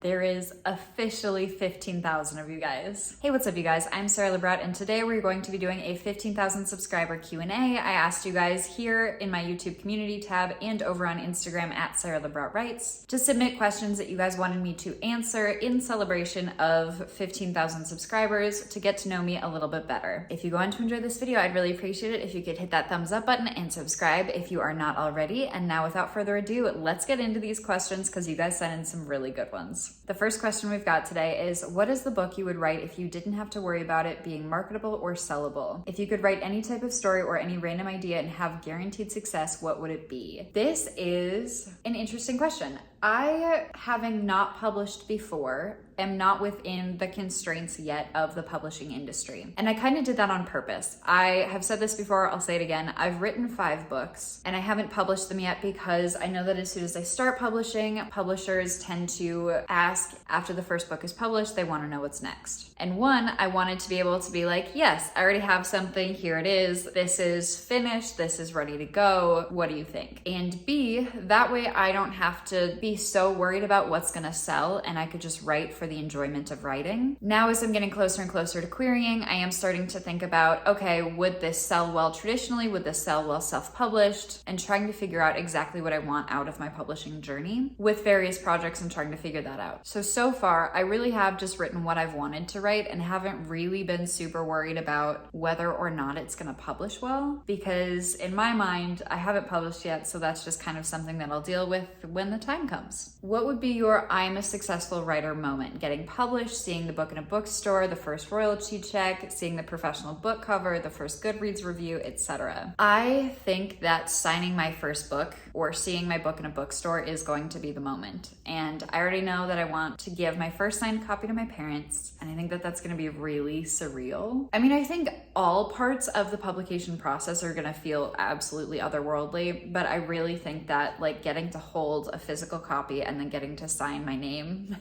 There is officially 15,000 of you guys. Hey, what's up you guys? I'm Sara Lubratt and today we're going to be doing a 15,000 subscriber Q&A. I asked you guys here in my YouTube community tab and over on Instagram at Sara Lubratt Writes to submit questions that you guys wanted me to answer in celebration of 15,000 subscribers to get to know me a little bit better. If you go on to enjoy this video, I'd really appreciate it if you could hit that thumbs up button and subscribe if you are not already. And now without further ado, let's get into these questions because you guys sent in some really good ones. The first question we've got today is, what is the book you would write if you didn't have to worry about it being marketable or sellable? If you could write any type of story or any random idea and have guaranteed success, what would it be? This is an interesting question. I, having not published before, am not within the constraints yet of the publishing industry. And I kind of did that on purpose. I have said this before, I'll say it again. I've written 5 books and I haven't published them yet because I know that as soon as I start publishing, publishers tend to ask after the first book is published, they want to know what's next. And one, I wanted to be able to be like, yes, I already have something, here it is. This is finished, this is ready to go. What do you think? And B, that way I don't have to be so worried about what's gonna sell and I could just write for the enjoyment of writing. Now as I'm getting closer and closer to querying, I am starting to think about, okay, would this sell well traditionally? Would this sell well self-published? And trying to figure out exactly what I want out of my publishing journey with various projects and trying to figure that out. So far, I really have just written what I've wanted to write and haven't really been super worried about whether or not it's gonna publish well, because in my mind, I haven't published yet, so that's just kind of something that I'll deal with when the time comes. What would be your I'm a successful writer moment? Getting published, seeing the book in a bookstore, the first royalty check, seeing the professional book cover, the first Goodreads review, etc. I think that signing my first book or seeing my book in a bookstore is going to be the moment. And I already know that I want to give my first signed copy to my parents, and I think that that's going to be really surreal. I mean, I think all parts of the publication process are going to feel absolutely otherworldly, but I really think that like getting to hold a physical copy and then getting to sign my name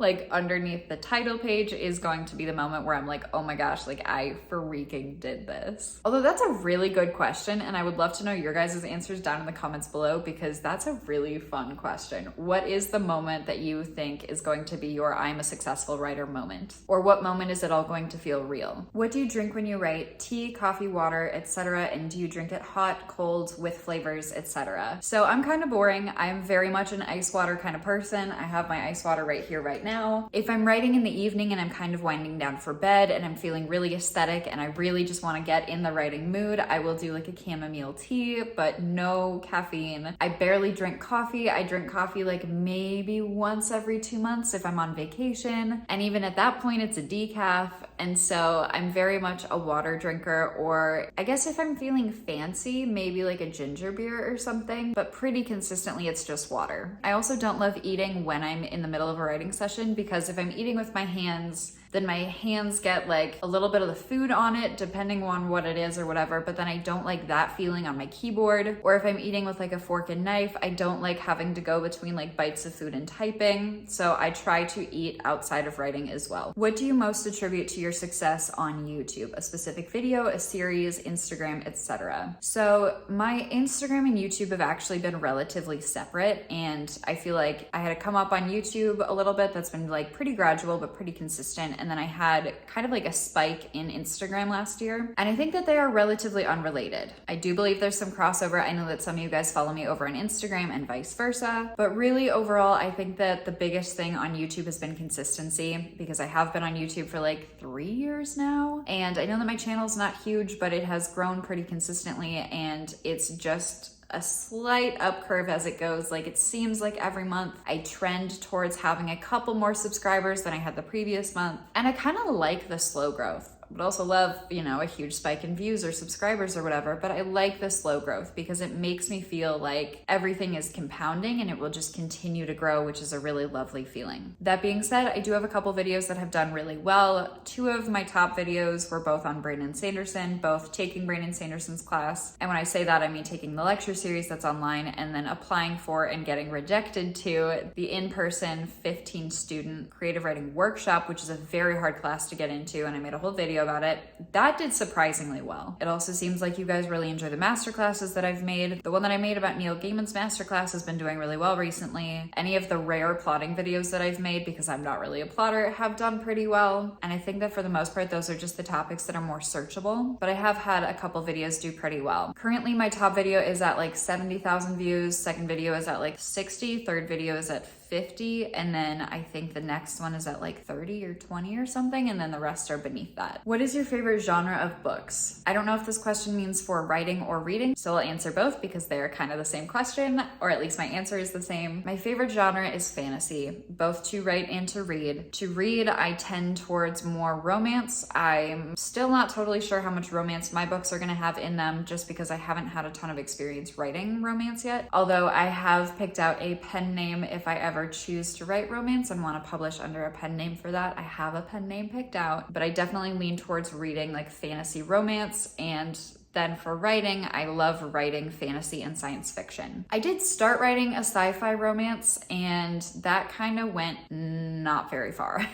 like underneath the title page is going to be the moment where I'm like, oh my gosh, like I freaking did this. Although that's a really good question and I would love to know your guys' answers down in the comments below because that's a really fun question. What is the moment that you think is going to be your I'm a successful writer moment? Or what moment is it all going to feel real? What do you drink when you write? Tea, coffee, water, etc. And do you drink it hot, cold, with flavors, etc.? So I'm kind of boring. I'm very much an ice water kind of person. I have my ice water right here, right now. If I'm writing in the evening and I'm kind of winding down for bed and I'm feeling really aesthetic and I really just want to get in the writing mood, I will do like a chamomile tea, but no caffeine. I barely drink coffee. I drink coffee like maybe once every 2 months if I'm on vacation. And even at that point, it's a decaf. And so I'm very much a water drinker, or I guess if I'm feeling fancy, maybe like a ginger beer or something, but pretty consistently it's just water. I also don't love eating when I'm in the middle of a writing session because if I'm eating with my hands, then my hands get like a little bit of the food on it, depending on what it is or whatever, but then I don't like that feeling on my keyboard. Or if I'm eating with like a fork and knife, I don't like having to go between like bites of food and typing. So I try to eat outside of writing as well. What do you most attribute to your success on YouTube? A specific video, a series, Instagram, etc. So my Instagram and YouTube have actually been relatively separate, and I feel like I had to come up on YouTube a little bit. That's been like pretty gradual, but pretty consistent. And then I had kind of like a spike in Instagram last year. And I think that they are relatively unrelated. I do believe there's some crossover. I know that some of you guys follow me over on Instagram and vice versa. But really overall, I think that the biggest thing on YouTube has been consistency, because I have been on YouTube for like 3 years now. And I know that my channel is not huge, but it has grown pretty consistently, and it's just a slight up curve as it goes. Like it seems like every month I trend towards having a couple more subscribers than I had the previous month. And I kind of like the slow growth. Would also love, you know, a huge spike in views or subscribers or whatever, but I like the slow growth because it makes me feel like everything is compounding and it will just continue to grow, which is a really lovely feeling. That being said, I do have a couple videos that have done really well. 2 of my top videos were both on Brandon Sanderson, both taking Brandon Sanderson's class. And when I say that, I mean taking the lecture series that's online and then applying for and getting rejected to the in-person 15 student creative writing workshop, which is a very hard class to get into. And I made a whole video video about it. That did surprisingly well. It also seems like you guys really enjoy the masterclasses that I've made. The one that I made about Neil Gaiman's masterclass has been doing really well recently. Any of the rare plotting videos that I've made, because I'm not really a plotter, have done pretty well. And I think that for the most part, those are just the topics that are more searchable, but I have had a couple videos do pretty well. Currently, my top video is at like 70,000 views. Second video is at like 60. Third video is at 50, and then I think the next one is at like 30 or 20 or something, and then the rest are beneath that. What is your favorite genre of books? I don't know if this question means for writing or reading, so I'll answer both because they're kind of the same question, or at least my answer is the same. My favorite genre is fantasy, both to write and to read. To read, I tend towards more romance. I'm still not totally sure how much romance my books are gonna have in them, just because I haven't had a ton of experience writing romance yet. Although I have picked out a pen name if I ever choose to write romance and want to publish under a pen name for that. I have a pen name picked out, but I definitely lean towards reading like fantasy romance, and then for writing, I love writing fantasy and science fiction. I did start writing a sci-fi romance, and that kind of went not very far.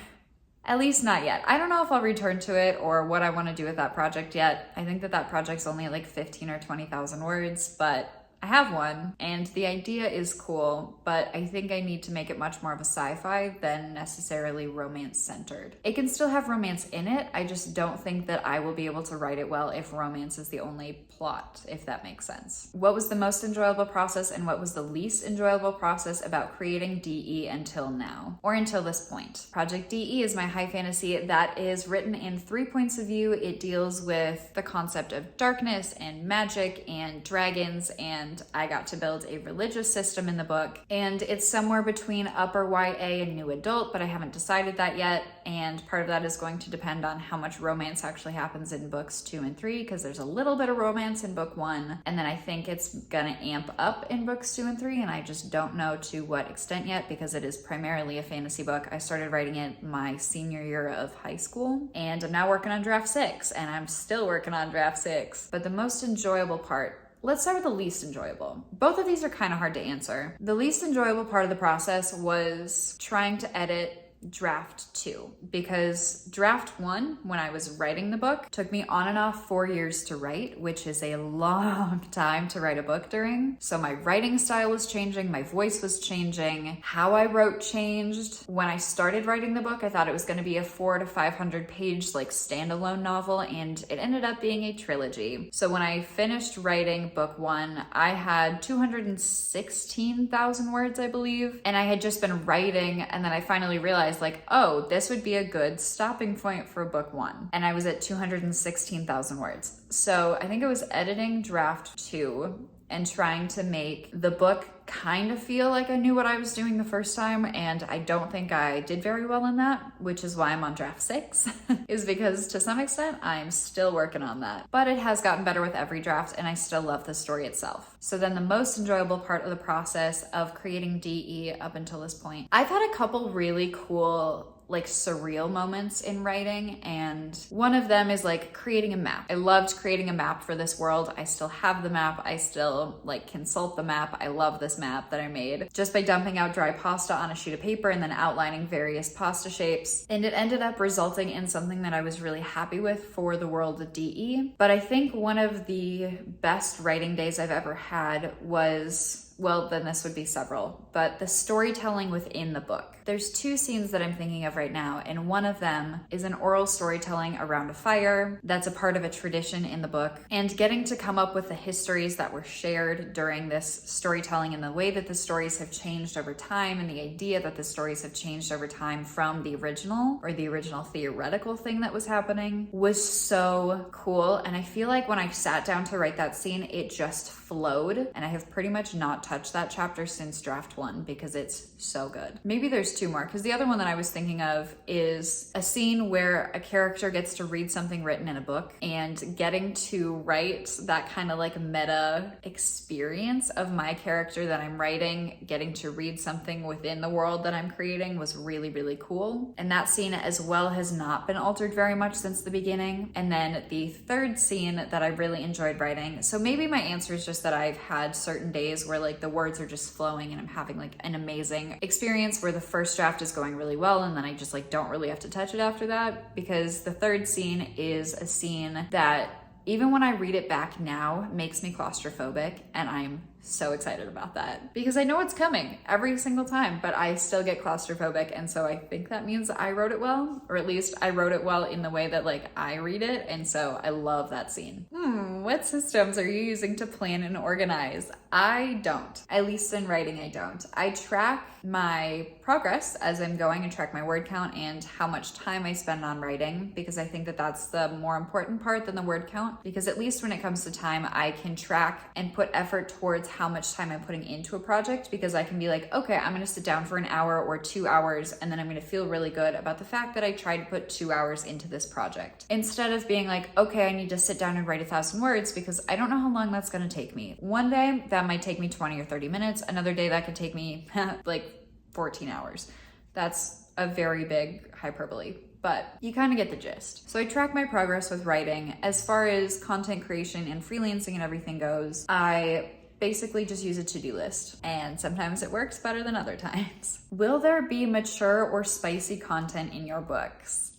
At least not yet. I don't know if I'll return to it or what I want to do with that project yet. I think that that project's only like 15 or 20,000 words, but I have one, and the idea is cool, but I think I need to make it much more of a sci-fi than necessarily romance-centered. It can still have romance in it, I just don't think that I will be able to write it well if romance is the only plot, if that makes sense. What was the most enjoyable process and what was the least enjoyable process about creating DE until now, or until this point? Project DE is my high fantasy that is written in 3 points of view. It deals with the concept of darkness and magic and dragons, and I got to build a religious system in the book, and it's somewhere between upper YA and new adult, but I haven't decided that yet, and part of that is going to depend on how much romance actually happens in books 2 and 3, because there's a little bit of romance in book 1, and then I think it's gonna amp up in books 2 and 3, and I just don't know to what extent yet, because it is primarily a fantasy book. I started writing it my senior year of high school, and I'm now working on draft 6, and I'm still working on draft 6. But the most enjoyable part, let's start with the least enjoyable. Both of these are kind of hard to answer. The least enjoyable part of the process was trying to edit draft 2, because draft 1, when I was writing the book, took me on and off 4 years to write, which is a long time to write a book during. So my writing style was changing, my voice was changing, how I wrote changed. When I started writing the book, I thought it was going to be a 400 to 500 page like standalone novel, and it ended up being a trilogy. So when I finished writing book 1, I had 216,000 words, I believe, and I had just been writing, and then I finally realized like, oh, this would be a good stopping point for book 1. And I was at 216,000 words. So I think I was editing draft 2 and trying to make the book kind of feel like I knew what I was doing the first time, and I don't think I did very well in that, which is why I'm on draft 6, is because to some extent I'm still working on that. But it has gotten better with every draft, and I still love the story itself. So then the most enjoyable part of the process of creating DE up until this point, I've had a couple really cool like surreal moments in writing, and one of them is like creating a map. I loved creating a map for this world. I still have the map. I still like consult the map. I love this map that I made just by dumping out dry pasta on a sheet of paper and then outlining various pasta shapes, and it ended up resulting in something that I was really happy with for the world of DE. But I think one of the best writing days I've ever had was, well, then this would be several, but the storytelling within the book. There's 2 scenes that I'm thinking of right now, and one of them is an oral storytelling around a fire that's a part of a tradition in the book, and getting to come up with the histories that were shared during this storytelling and the way that the stories have changed over time, and the idea that the stories have changed over time from the original, or the original theoretical thing that was happening, was so cool. And I feel like when I sat down to write that scene, it just flowed, and I have pretty much not touched that chapter since draft 1 because it's so good. Maybe there's 2 more, because the other one that I was thinking of is a scene where a character gets to read something written in a book, and getting to write that kind of like meta experience of my character that I'm writing, getting to read something within the world that I'm creating was really, really cool. And that scene as well has not been altered very much since the beginning. And then the third scene that I really enjoyed writing, so maybe my answer is just that I've had certain days where like like the words are just flowing and I'm having like an amazing experience where the first draft is going really well and then I just like don't really have to touch it after that, because the third scene is a scene that even when I read it back now makes me claustrophobic, and I'm so excited about that because I know it's coming every single time, but I still get claustrophobic. And so I think that means I wrote it well, or at least I wrote it well in the way that like I read it. And so I love that scene. What systems are you using to plan and organize? I don't. At least in writing, I don't. I track my progress as I'm going and track my word count and how much time I spend on writing, because I think that that's the more important part than the word count, because at least when it comes to time, I can track and put effort towards how much time I'm putting into a project, because I can be like, okay, I'm gonna sit down for an hour or 2 hours, and then I'm gonna feel really good about the fact that I tried to put 2 hours into this project. Instead of being like, okay, I need to sit down and write 1,000 words because I don't know how long that's gonna take me. One day that might take me 20 or 30 minutes. Another day that could take me like 14 hours. That's a very big hyperbole, but you kind of get the gist. So I track my progress with writing. As far as content creation and freelancing and everything goes, I basically just use a to-do list, and sometimes it works better than other times. Will there be mature or spicy content in your books?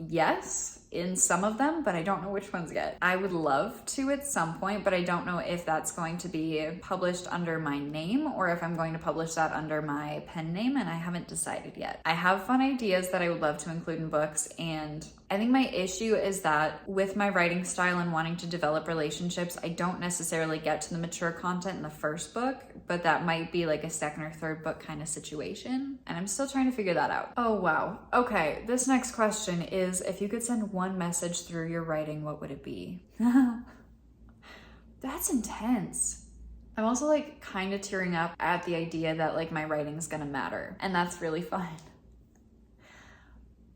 Yes, in some of them, but I don't know which ones yet. I would love to at some point, but I don't know if that's going to be published under my name or if I'm going to publish that under my pen name, and I haven't decided yet. I have fun ideas that I would love to include in books, and I think my issue is that with my writing style and wanting to develop relationships, I don't necessarily get to the mature content in the first book, but that might be like a second or third book kind of situation, and I'm still trying to figure that out. Oh wow. Okay, this next question is, if you could send one message through your writing, what would it be? That's intense. I'm also like kind of tearing up at the idea that like my writing's gonna matter, and that's really fun.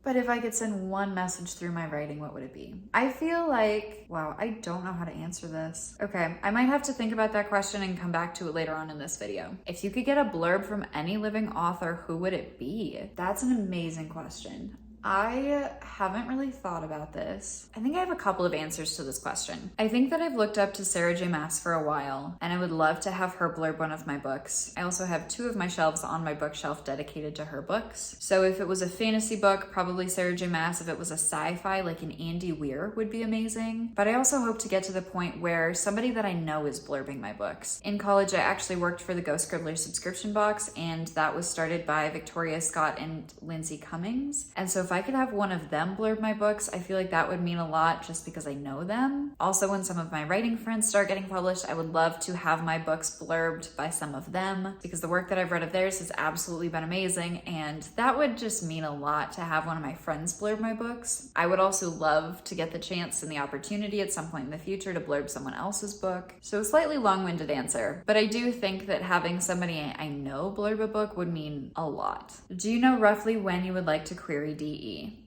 But if I could send one message through my writing, what would it be? I feel like, wow, I don't know how to answer this. Okay, I might have to think about that question and come back to it later on in this video. If you could get a blurb from any living author, who would it be? That's an amazing question. I haven't really thought about this. I think I have a couple of answers to this question. I think that I've looked up to Sarah J. Maas for a while, and I would love to have her blurb one of my books. I also have 2 of my shelves on my bookshelf dedicated to her books. So if it was a fantasy book, probably Sarah J. Maas. If it was a sci-fi, like an Andy Weir would be amazing. But I also hope to get to the point where somebody that I know is blurbing my books. In college, I actually worked for the Ghost Scribbler subscription box, and that was started by Victoria Scott and Lindsay Cummings. And so if I could have one of them blurb my books, I feel like that would mean a lot just because I know them. Also, when some of my writing friends start getting published, I would love to have my books blurbed by some of them, because the work that I've read of theirs has absolutely been amazing, and that would just mean a lot to have one of my friends blurb my books. I would also love to get the chance and the opportunity at some point in the future to blurb someone else's book. So a slightly long-winded answer, but I do think that having somebody I know blurb a book would mean a lot. Do you know roughly when you would like to query DE?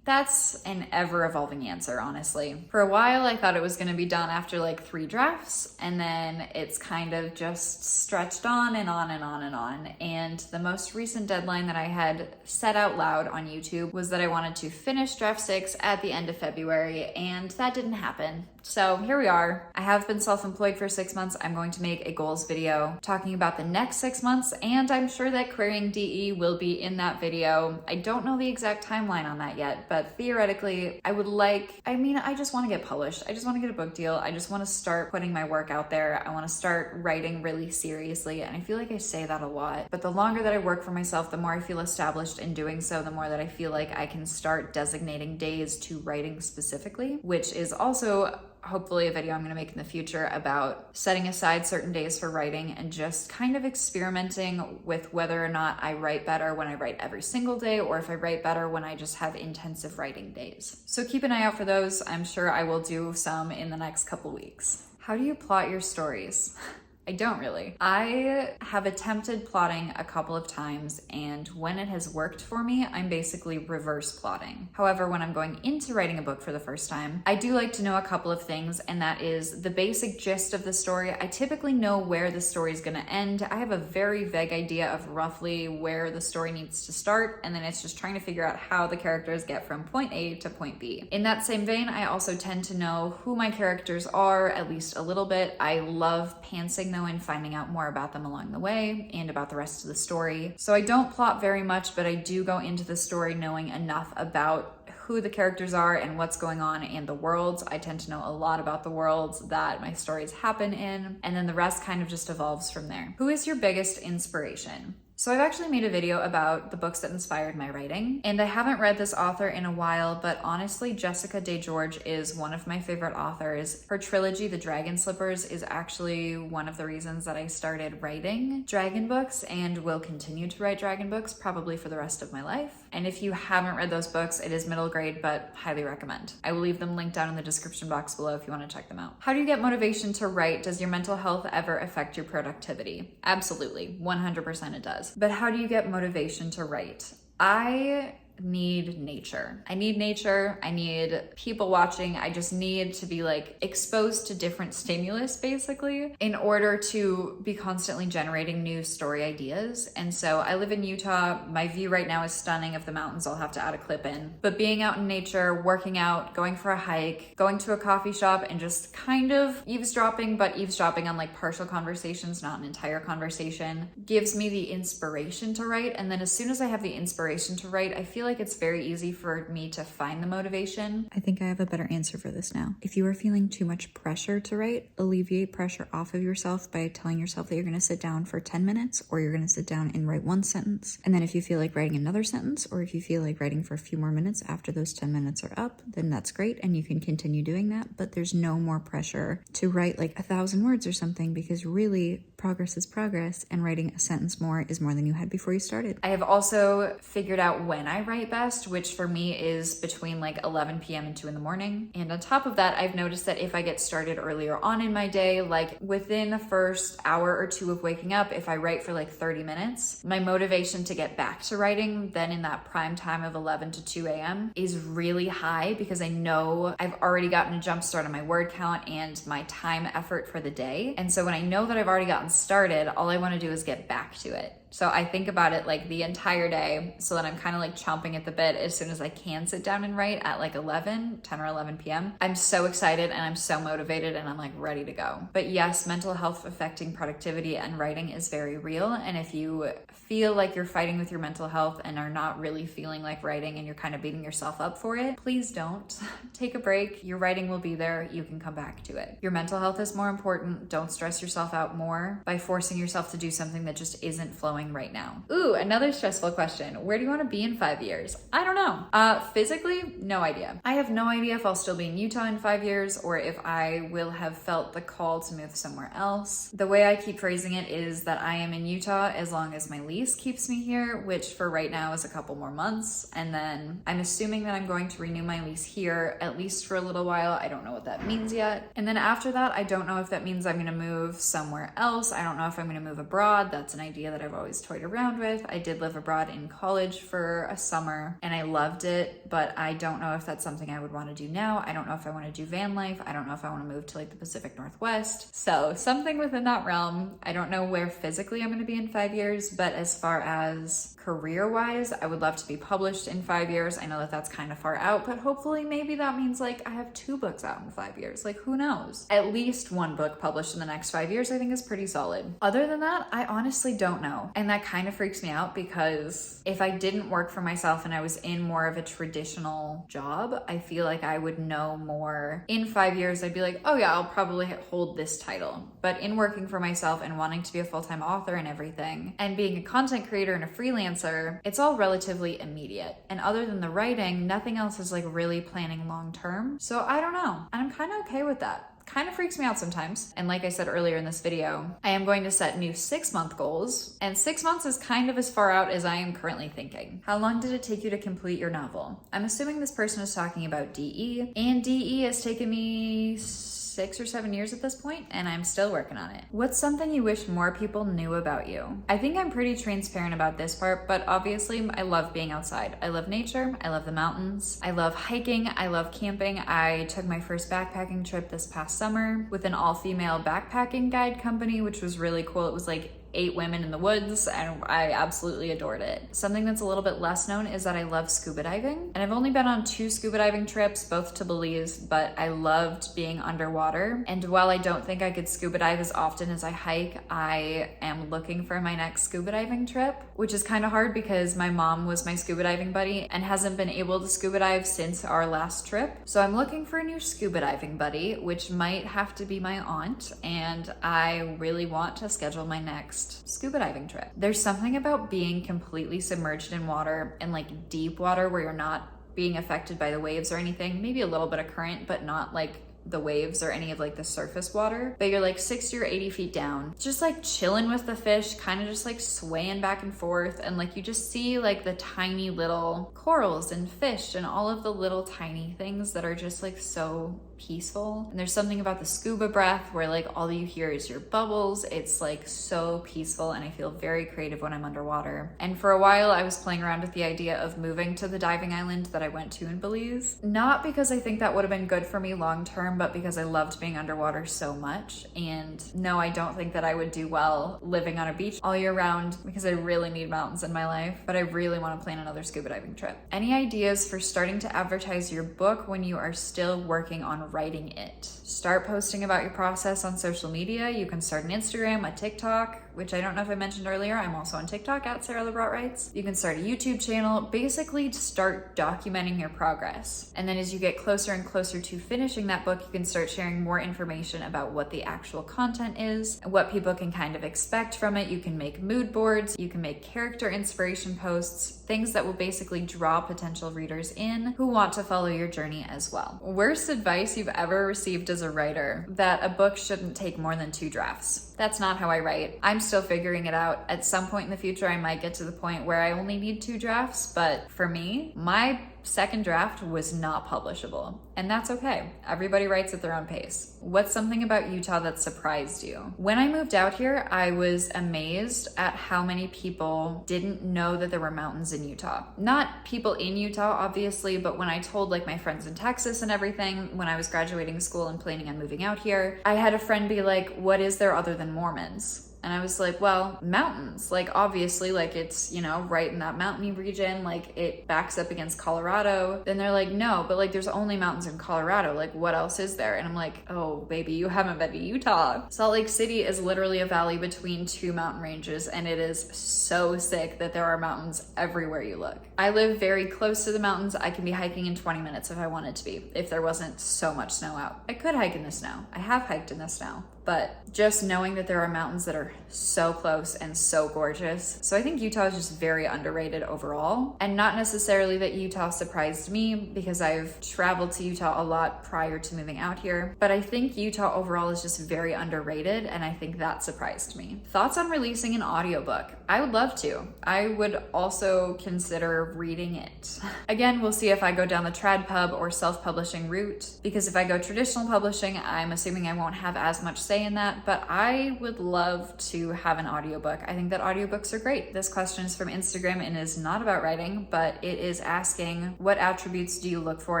That's an ever-evolving answer, honestly. For a while, I thought it was gonna be done after like 3 drafts, and then it's kind of just stretched on and on and on and on. And the most recent deadline that I had set out loud on YouTube was that I wanted to finish draft 6 at the end of February, and that didn't happen. So here we are. I have been self-employed for 6 months. I'm going to make a goals video talking about the next 6 months, and I'm sure that querying DE will be in that video. I don't know the exact timeline on that yet, but theoretically, I just want to get published. I just want to get a book deal. I just want to start putting my work out there. I want to start writing really seriously, and I feel like I say that a lot, but the longer that I work for myself, the more I feel established in doing so, the more that I feel like I can start designating days to writing specifically, which is also hopefully a video I'm gonna make in the future about setting aside certain days for writing and just kind of experimenting with whether or not I write better when I write every single day, or if I write better when I just have intensive writing days. So keep an eye out for those. I'm sure I will do some in the next couple weeks. How do you plot your stories? I don't really. I have attempted plotting a couple of times, and when it has worked for me, I'm basically reverse plotting. However, when I'm going into writing a book for the first time, I do like to know a couple of things, and that is the basic gist of the story. I typically know where the story is gonna end. I have a very vague idea of roughly where the story needs to start, and then it's just trying to figure out how the characters get from point A to point B. In that same vein, I also tend to know who my characters are, at least a little bit. I love pantsing though in finding out more about them along the way and about the rest of the story. So I don't plot very much, but I do go into the story knowing enough about who the characters are and what's going on in the worlds. I tend to know a lot about the worlds that my stories happen in, and then the rest kind of just evolves from there. Who is your biggest inspiration? So I've actually made a video about the books that inspired my writing, and I haven't read this author in a while, but honestly, Jessica Day George is one of my favorite authors. Her trilogy, The Dragon Slippers, is actually one of the reasons that I started writing dragon books and will continue to write dragon books probably for the rest of my life. And if you haven't read those books, it is middle grade, but highly recommend. I will leave them linked down in the description box below if you want to check them out. How do you get motivation to write? Does your mental health ever affect your productivity? Absolutely, 100% it does. But how do you get motivation to write? I need nature. I need people watching. I just need to be like exposed to different stimulus basically in order to be constantly generating new story ideas. And so I live in Utah. My view right now is stunning of the mountains. I'll have to add a clip in. But being out in nature, working out, going for a hike, going to a coffee shop and just kind of eavesdropping, but eavesdropping on like partial conversations, not an entire conversation, gives me the inspiration to write. And then as soon as I have the inspiration to write, I feel like it's very easy for me to find the motivation. I think I have a better answer for this now. If you are feeling too much pressure to write, alleviate pressure off of yourself by telling yourself that you're going to sit down for 10 minutes or you're going to sit down and write one sentence. And then if you feel like writing another sentence or if you feel like writing for a few more minutes after those 10 minutes are up, then that's great and you can continue doing that. But there's no more pressure to write like 1,000 words or something, because really progress is progress and writing a sentence more is more than you had before you started. I have also figured out when I write best, which for me is between like 11 p.m. and 2 in the morning. And on top of that, I've noticed that if I get started earlier on in my day, like within the first hour or two of waking up, if I write for like 30 minutes, my motivation to get back to writing then in that prime time of 11 to 2 a.m. is really high, because I know I've already gotten a jump start on my word count and my time effort for the day. And so when I know that I've already gotten started, all I want to do is get back to it. So I think about it like the entire day, so that I'm kind of like chomping at the bit as soon as I can sit down and write at like 10 or 11 p.m. I'm so excited and I'm so motivated and I'm like ready to go. But yes, mental health affecting productivity and writing is very real. And if you feel like you're fighting with your mental health and are not really feeling like writing and you're kind of beating yourself up for it, please don't. Take a break. Your writing will be there. You can come back to it. Your mental health is more important. Don't stress yourself out more by forcing yourself to do something that just isn't flowing right now. Ooh, another stressful question. Where do you want to be in 5 years? I don't know. Physically, no idea. I have no idea if I'll still be in Utah in 5 years or if I will have felt the call to move somewhere else. The way I keep phrasing it is that I am in Utah as long as my lease keeps me here, which for right now is a couple more months. And then I'm assuming that I'm going to renew my lease here at least for a little while. I don't know what that means yet. And then after that, I don't know if that means I'm going to move somewhere else. I don't know if I'm going to move abroad. That's an idea that I've always toyed around with. I did live abroad in college for a summer and I loved it, but I don't know if that's something I would want to do now. I don't know if I want to do van life. I don't know if I want to move to like the Pacific Northwest. So something within that realm. I don't know where physically I'm going to be in 5 years, but as far as career-wise, I would love to be published in 5 years. I know that that's kind of far out, but hopefully maybe that means like I have 2 books out in 5 years. Like who knows? At least 1 book published in the next 5 years I think is pretty solid. Other than that, I honestly don't know. And that kind of freaks me out, because if I didn't work for myself and I was in more of a traditional job, I feel like I would know more. In 5 years, I'd be like, oh yeah, I'll probably hold this title. But in working for myself and wanting to be a full-time author and everything, and being a content creator and a freelancer, it's all relatively immediate. And other than the writing, nothing else is like really planning long-term. So I don't know. And I'm kind of okay with that. Kind of freaks me out sometimes. And like I said earlier in this video, I am going to set new 6-month goals, and 6 months is kind of as far out as I am currently thinking. How long did it take you to complete your novel? I'm assuming this person is talking about DE, and DE has taken me 6 or 7 years at this point, and I'm still working on it. What's something you wish more people knew about you? I think I'm pretty transparent about this part, but obviously I love being outside. I love nature. I love the mountains. I love hiking. I love camping. I took my first backpacking trip this past summer with an all-female backpacking guide company, which was really cool. It was like 8 women in the woods, and I absolutely adored it. Something that's a little bit less known is that I love scuba diving, and I've only been on 2 scuba diving trips, both to Belize, but I loved being underwater. And while I don't think I could scuba dive as often as I hike, I am looking for my next scuba diving trip, which is kind of hard because my mom was my scuba diving buddy and hasn't been able to scuba dive since our last trip. So I'm looking for a new scuba diving buddy, which might have to be my aunt, and I really want to schedule my next scuba diving trip. There's something about being completely submerged in water, and like deep water where you're not being affected by the waves or anything, maybe a little bit of current, but not like the waves or any of like the surface water, but you're like 60 or 80 feet down, just like chilling with the fish, kind of just like swaying back and forth, and like you just see like the tiny little corals and fish and all of the little tiny things that are just like so peaceful. And there's something about the scuba breath where like all you hear is your bubbles. It's like so peaceful, and I feel very creative when I'm underwater. And for a while I was playing around with the idea of moving to the diving island that I went to in Belize, not because I think that would have been good for me long term, but because I loved being underwater so much. And no, I don't think that I would do well living on a beach all year round because I really need mountains in my life, but I really want to plan another scuba diving trip. Any ideas for starting to advertise your book when you are still working on writing it? Start posting about your process on social media. You can start an Instagram, a TikTok, which I don't know if I mentioned earlier. I'm also on TikTok at Sara Lubratt Writes. You can start a YouTube channel. Basically, start documenting your progress. And then as you get closer and closer to finishing that book, you can start sharing more information about what the actual content is and what people can kind of expect from it. You can make mood boards, you can make character inspiration posts, things that will basically draw potential readers in who want to follow your journey as well. Worst advice you've ever received as a writer: that a book shouldn't take more than 2 drafts. That's not how I write. I'm still figuring it out. At some point in the future, I might get to the point where I only need 2 drafts, but for me, my second draft was not publishable, and that's okay. Everybody writes at their own pace. What's something about Utah that surprised you? When I moved out here, I was amazed at how many people didn't know that there were mountains in Utah. Not people in Utah, obviously, but when I told like my friends in Texas and everything, when I was graduating school and planning on moving out here, I had a friend be like, "What is there other than Mormons?" And I was like, well, mountains. Like, obviously, like it's, you know, right in that mountainy region, like it backs up against Colorado. Then they're like, no, but like there's only mountains in Colorado. Like, what else is there? And I'm like, oh, baby, you haven't been to Utah. Salt Lake City is literally a valley between 2 mountain ranges, and it is so sick that there are mountains everywhere you look. I live very close to the mountains. I can be hiking in 20 minutes if I wanted to be, if there wasn't so much snow out. I could hike in the snow. I have hiked in the snow. But just knowing that there are mountains that are so close and so gorgeous. So I think Utah is just very underrated overall. And not necessarily that Utah surprised me, because I've traveled to Utah a lot prior to moving out here. But I think Utah overall is just very underrated, and I think that surprised me. Thoughts on releasing an audiobook? I would love to. I would also consider reading it. Again, we'll see if I go down the trad pub or self-publishing route, because if I go traditional publishing, I'm assuming I won't have as much say in that, but I would love to have an audiobook. I think that audiobooks are great. This question is from Instagram and is not about writing, but it is asking, what attributes do you look for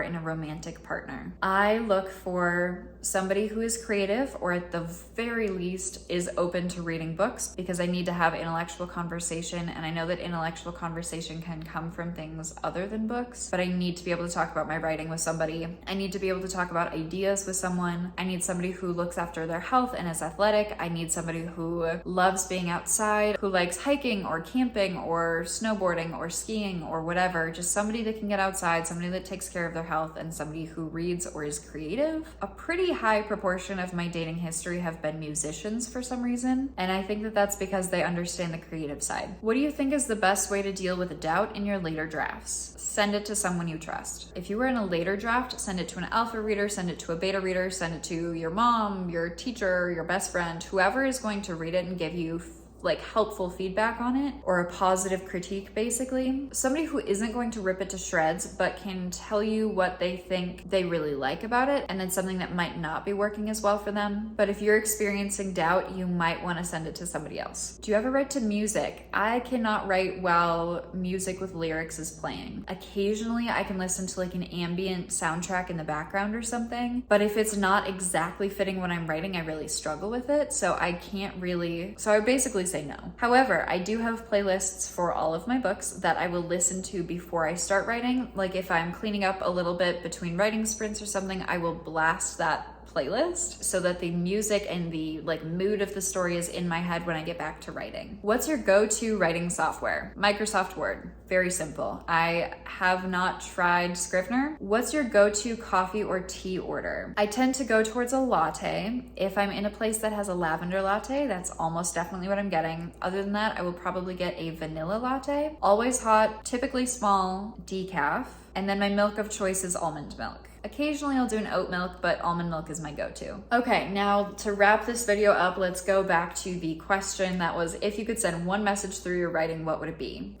in a romantic partner? I look for somebody who is creative, or at the very least is open to reading books, because I need to have intellectual conversation, and I know that intellectual conversation can come from things other than books, but I need to be able to talk about my writing with somebody. I need to be able to talk about ideas with someone. I need somebody who looks after their health and is athletic. I need somebody who loves being outside, who likes hiking or camping or snowboarding or skiing or whatever. Just somebody that can get outside, somebody that takes care of their health, and somebody who reads or is creative. A pretty high proportion of my dating history have been musicians for some reason, and I think that that's because they understand the creative side. What do you think is the best way to deal with doubt in your later drafts? Send it to someone you trust. If you were in a later draft, send it to an alpha reader, send it to a beta reader, send it to your mom, your teacher, your best friend, whoever is going to read it and give you like helpful feedback on it, or a positive critique, basically. Somebody who isn't going to rip it to shreds, but can tell you what they think they really like about it, and then something that might not be working as well for them. But if you're experiencing doubt, you might want to send it to somebody else. Do you ever write to music? I cannot write while music with lyrics is playing. Occasionally I can listen to like an ambient soundtrack in the background or something, but if it's not exactly fitting what I'm writing, I really struggle with it. So I can't really, so I would basically say no. However, I do have playlists for all of my books that I will listen to before I start writing. Like if I'm cleaning up a little bit between writing sprints or something, I will blast that playlist so that the music and the like mood of the story is in my head when I get back to writing. What's your go-to writing software? Microsoft Word. Very simple. I have not tried Scrivener. What's your go-to coffee or tea order? I tend to go towards a latte. If I'm in a place that has a lavender latte, that's almost definitely what I'm getting. Other than that, I will probably get a vanilla latte. Always hot, typically small, decaf. And then my milk of choice is almond milk. Occasionally I'll do an oat milk, but almond milk is my go-to. Okay, now to wrap this video up, let's go back to the question that was, if you could send one message through your writing, what would it be?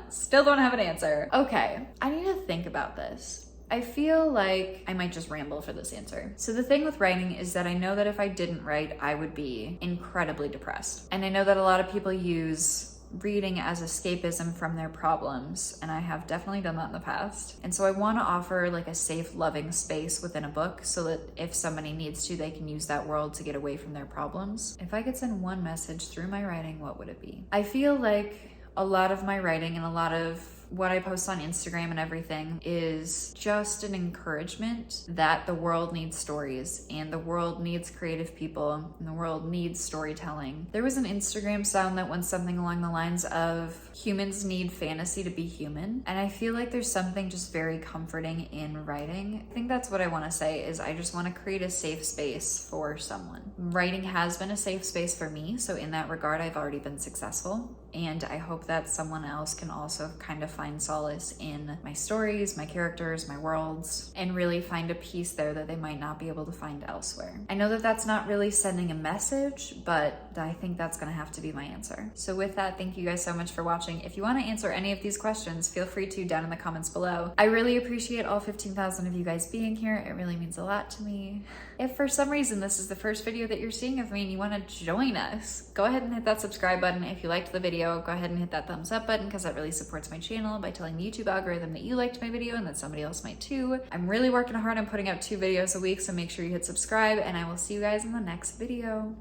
Still don't have an answer. Okay, I need to think about this. I feel like I might just ramble for this answer. So the thing with writing is that I know that if I didn't write, I would be incredibly depressed. And I know that a lot of people use reading as escapism from their problems, and I have definitely done that in the past. And so I want to offer like a safe, loving space within a book so that if somebody needs to, they can use that world to get away from their problems. If I could send one message through my writing, what would it be? I feel like a lot of my writing and a lot of what I post on Instagram and everything is just an encouragement that the world needs stories and the world needs creative people and the world needs storytelling. There was an Instagram sound that went something along the lines of humans need fantasy to be human. And I feel like there's something just very comforting in writing. I think that's what I want to say is I just want to create a safe space for someone. Writing has been a safe space for me. So in that regard, I've already been successful. And I hope that someone else can also kind of find solace in my stories, my characters, my worlds, and really find a piece there that they might not be able to find elsewhere. I know that that's not really sending a message, but I think that's gonna have to be my answer. So with that, thank you guys so much for watching. If you wanna answer any of these questions, feel free to down in the comments below. I really appreciate all 15,000 of you guys being here. It really means a lot to me. If for some reason this is the first video that you're seeing of me and you wanna join us, go ahead and hit that subscribe button. If you liked the video, go ahead and hit that thumbs up button because that really supports my channel by telling the YouTube algorithm that you liked my video and that somebody else might too. I'm really working hard on putting out 2 videos a week, so make sure you hit subscribe and I will see you guys in the next video.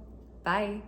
Bye.